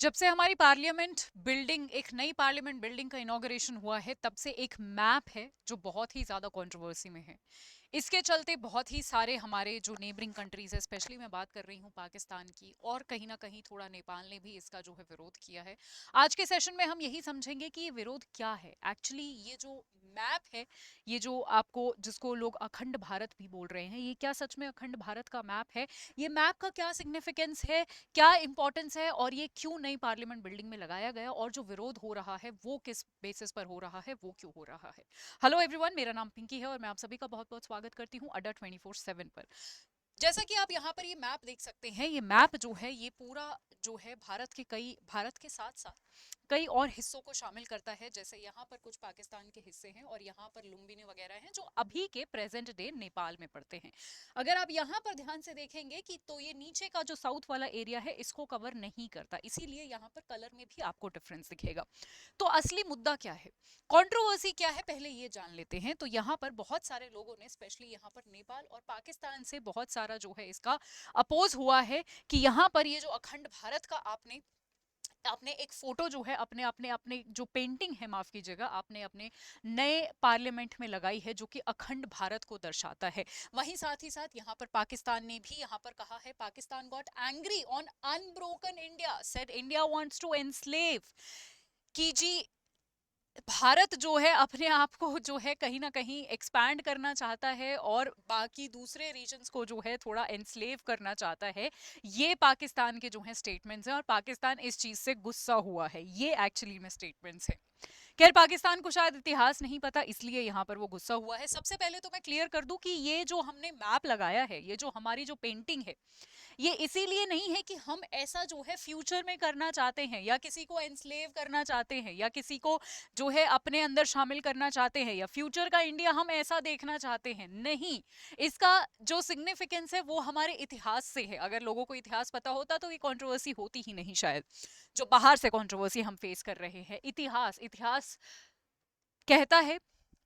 जब से हमारी पार्लियामेंट बिल्डिंग एक नई पार्लियामेंट बिल्डिंग का इनॉग्रेशन हुआ है तब से एक मैप है जो बहुत ही ज्यादा कंट्रोवर्सी में है। इसके चलते बहुत ही सारे हमारे जो नेबरिंग कंट्रीज है, स्पेशली मैं बात कर रही हूँ पाकिस्तान की, और कहीं ना कहीं थोड़ा नेपाल ने भी इसका जो है विरोध किया है। आज के सेशन में हम यही समझेंगे कि ये विरोध क्या है एक्चुअली। ये जो मैप है, ये जो आपको जिसको लोग अखंड भारत भी बोल रहे हैं, ये क्या सच में अखंड भारत का मैप है? ये मैप का क्या सिग्निफिकेंस है, क्या इंपॉर्टेंस है, और ये क्यों नई पार्लियामेंट बिल्डिंग में लगाया गया, और जो विरोध हो रहा है वो किस बेसिस पर हो रहा है, वो क्यों हो रहा है। हेलो एवरीवन, मेरा नाम पिंकी है और मैं आप सभी का बहुत बहुत स्वागत करती हूँ अड्डा 24/7 पर। जैसा कि आप यहाँ पर ये मैप देख सकते हैं, ये मैप जो है ये पूरा जो है भारत के साथ साथ कई और हिस्सों को शामिल करता है। जैसे यहाँ पर कुछ पाकिस्तान के हिस्से हैं और यहाँ पर लुम्बिनी वगैरह हैं जो अभी के प्रेजेंट डे नेपाल में पड़ते हैं। अगर आप यहाँ पर ध्यान से देखेंगे कि तो ये नीचे का जो साउथ वाला एरिया है इसको कवर नहीं करता, इसीलिए यहाँ पर कलर में भी आपको डिफरेंस दिखेगा। तो असली मुद्दा क्या है, कंट्रोवर्सी क्या है, पहले ये जान लेते हैं। तो यहाँ पर बहुत सारे लोगों ने, स्पेशली यहाँ पर नेपाल और पाकिस्तान से बहुत सारा जो है इसका अपोज हुआ है कि यहाँ पर ये जो अखंड भारत का आपने आपने एक फोटो जो है अपने अपने अपने जो पेंटिंग है, माफ कीजिएगा, आपने अपने नए पार्लियामेंट में लगाई है जो कि अखंड भारत को दर्शाता है। वहीं साथ ही साथ यहाँ पर पाकिस्तान ने भी यहाँ पर कहा है, Pakistan got angry on unbroken India, said India wants to enslave, कि जी भारत जो है अपने आप को जो है कहीं ना कहीं एक्सपैंड करना चाहता है और बाकी दूसरे रीजन्स को जो है थोड़ा एनस्लेव करना चाहता है। ये पाकिस्तान के जो है स्टेटमेंट्स हैं और पाकिस्तान इस चीज से गुस्सा हुआ है। ये एक्चुअली में स्टेटमेंट्स है। खैर, पाकिस्तान को शायद इतिहास नहीं पता इसलिए यहाँ पर वो गुस्सा हुआ है। सबसे पहले तो मैं क्लियर कर दूं कि ये जो हमने मैप लगाया है, ये जो हमारी जो पेंटिंग है, ये इसीलिए नहीं है कि हम ऐसा जो है फ्यूचर में करना चाहते हैं या किसी को एनस्लेव करना चाहते हैं या किसी को जो है अपने अंदर शामिल करना चाहते हैं या फ्यूचर का इंडिया हम ऐसा देखना चाहते हैं। नहीं, इसका जो सिग्निफिकेंस है वो हमारे इतिहास से है। अगर लोगों को इतिहास पता होता तो ये कंट्रोवर्सी होती ही नहीं शायद। जो बाहर से कंट्रोवर्सी हम फेस कर रहे हैं, इतिहास इतिहास कहता है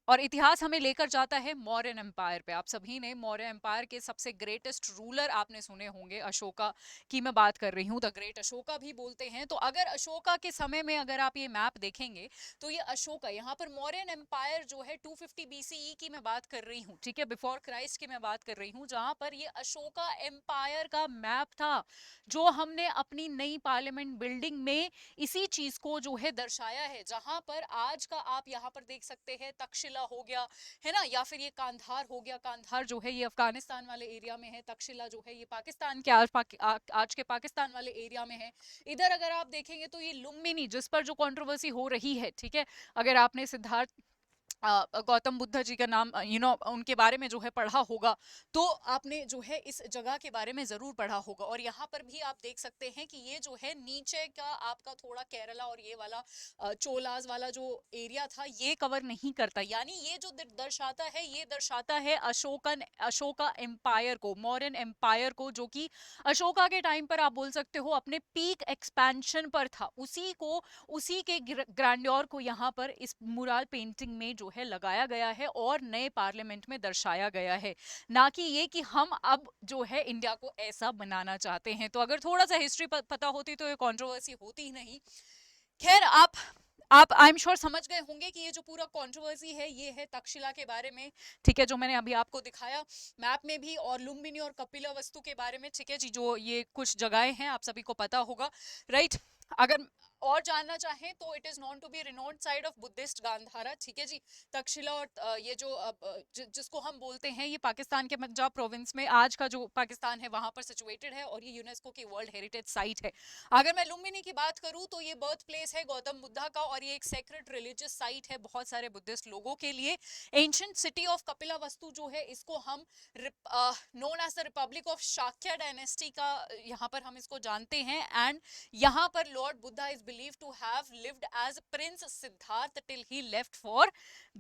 और इतिहास हमें लेकर जाता है मौर्यन एम्पायर पे। आप सभी ने मौर्य एम्पायर के सबसे ग्रेटेस्ट रूलर आपने सुने होंगे, अशोका की मैं बात कर रही हूँ, द ग्रेट अशोका भी बोलते हैं। तो अगर अशोका के समय में अगर आप ये मैप देखेंगे तो ये अशोका, यहाँ पर मौर्यन एम्पायर जो है 250 बीसीई की मैं बात कर रही हूँ, ठीक है, बिफोर क्राइस्ट की मैं बात कर रही हूँ, जहां पर ये अशोका एम्पायर का मैप था जो हमने अपनी नई पार्लियामेंट बिल्डिंग में इसी चीज को जो है दर्शाया है। जहां पर आज का आप यहाँ पर देख सकते हैं तक्षशिला हो गया, है ना, या फिर ये कांधार हो गया। कांधार जो है ये अफगानिस्तान वाले एरिया में है, तक्षशिला जो है ये पाकिस्तान के आज के पाकिस्तान वाले एरिया में है। इधर अगर आप देखेंगे तो ये लुम्बिनी, जिस पर जो कंट्रोवर्सी हो रही है, ठीक है, अगर आपने सिद्धार्थ गौतम बुद्ध जी का नाम उनके बारे में जो है पढ़ा होगा तो आपने जो है इस जगह के बारे में जरूर पढ़ा होगा। और यहाँ पर भी आप देख सकते हैं कि ये जो है नीचे का आपका थोड़ा केरला और ये वाला चोलाज वाला जो एरिया था ये कवर नहीं करता। यानी ये जो दर्शाता है, ये दर्शाता है अशोका एम्पायर को, मौर्यन एम्पायर को, जो कि अशोका के टाइम पर आप बोल सकते हो अपने पीक एक्सपेंशन पर था। उसी के ग्रैंड्योर को यहाँ पर इस मुराल पेंटिंग में जो है लगाया गया है और नए पार्लियामेंट में दर्शाया गया है, ना कि ये कि हम अब जो है इंडिया को ऐसा बनाना चाहते हैं। तो अगर थोड़ा सा हिस्ट्री पता होती तो ये कंट्रोवर्सी होती ही नहीं। खैर, आप आई एम श्योर समझ गए होंगे कि ये जो पूरा कंट्रोवर्सी है ये है तक्षशिला के बारे में, ठीक है, जो मैंने अभी आपको दिखाया मैप में भी, और लुम्बिनी और कपिला वस्तु के बारे में, ठीक है जी, जो ये कुछ जगहें हैं आप सभी को पता होगा, राइट। अगर और जानना चाहें तो it is known to be renowned site of Buddhist Gandhara, ठीक है जी। तक्षशिला और ये जो जिसको हम बोलते हैं, ये पाकिस्तान के पंजाब प्रोविंस में, आज का जो पाकिस्तान है वहां पर सिचुएटेड है और ये यूनेस्को की वर्ल्ड हेरिटेज साइट है। अगर मैं लुम्बिनी की बात करूं तो ये बर्थ प्लेस है गौतम बुद्धा का और ये एक सेक्रेड रिलीजियस साइट है बहुत सारे बुद्धिस्ट लोगों के लिए। एंशिएंट सिटी ऑफ कपिला वस्तु जो है इसको हम known as the republic of Shakya dynasty का यहाँ पर हम इसको जानते हैं। एंड यहाँ पर Lord Buddha is believed to have lived as Prince Siddharth till he left for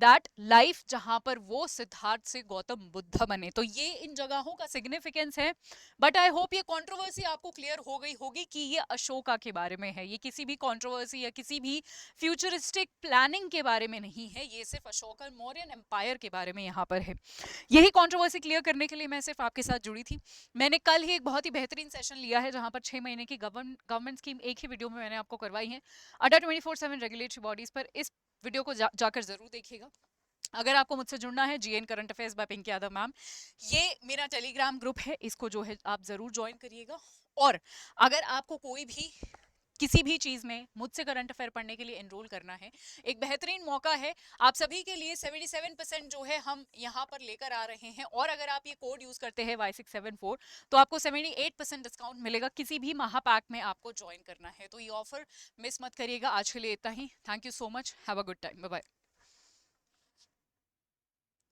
that life जहां पर वो सिद्धार्थ से गौतम बुद्ध बने। तो ये इन जगहों का सिग्निफिकेंस है। बट आई होप ये कंट्रोवर्सी आपको क्लियर हो गई होगी कि ये अशोका के बारे में है, ये किसी भी कंट्रोवर्सी या किसी भी फ्यूचरिस्टिक प्लानिंग के बारे में नहीं है, ये सिर्फ अशोका मौर्यन एम्पायर के बारे में यहाँ पर है। यही कंट्रोवर्सी क्लियर करने के लिए मैं सिर्फ आपके साथ जुड़ी थी। मैंने कल ही एक बहुत ही बेहतरीन सेशन लिया है जहां पर 6 महीने की गवर्नमेंट स्कीम एक ही वीडियो में मैंने आपको करवाई है अड्डा 24/7 रेगुलेटरी बॉडीज पर। इस वीडियो को जाकर जरूर देखिएगा। अगर आपको मुझसे जुड़ना है GN current affairs by Pinky Yadav ma'am, ये मेरा टेलीग्राम ग्रुप है, इसको जो है आप जरूर ज्वाइन करिएगा। और अगर आपको कोई भी किसी भी चीज में मुझसे करंट अफेयर पढ़ने के लिए एनरोल करना है, एक बेहतरीन मौका है आप सभी के लिए। 77% जो है हम यहाँ पर लेकर आ रहे हैं, और अगर आप ये कोड यूज करते हैं Y674 तो आपको 78% डिस्काउंट मिलेगा। किसी भी महापैक में आपको ज्वाइन करना है, तो ये ऑफर मिस मत करिएगा। आज के लिए इतना ही। Thank you so much, have a good time, bye bye.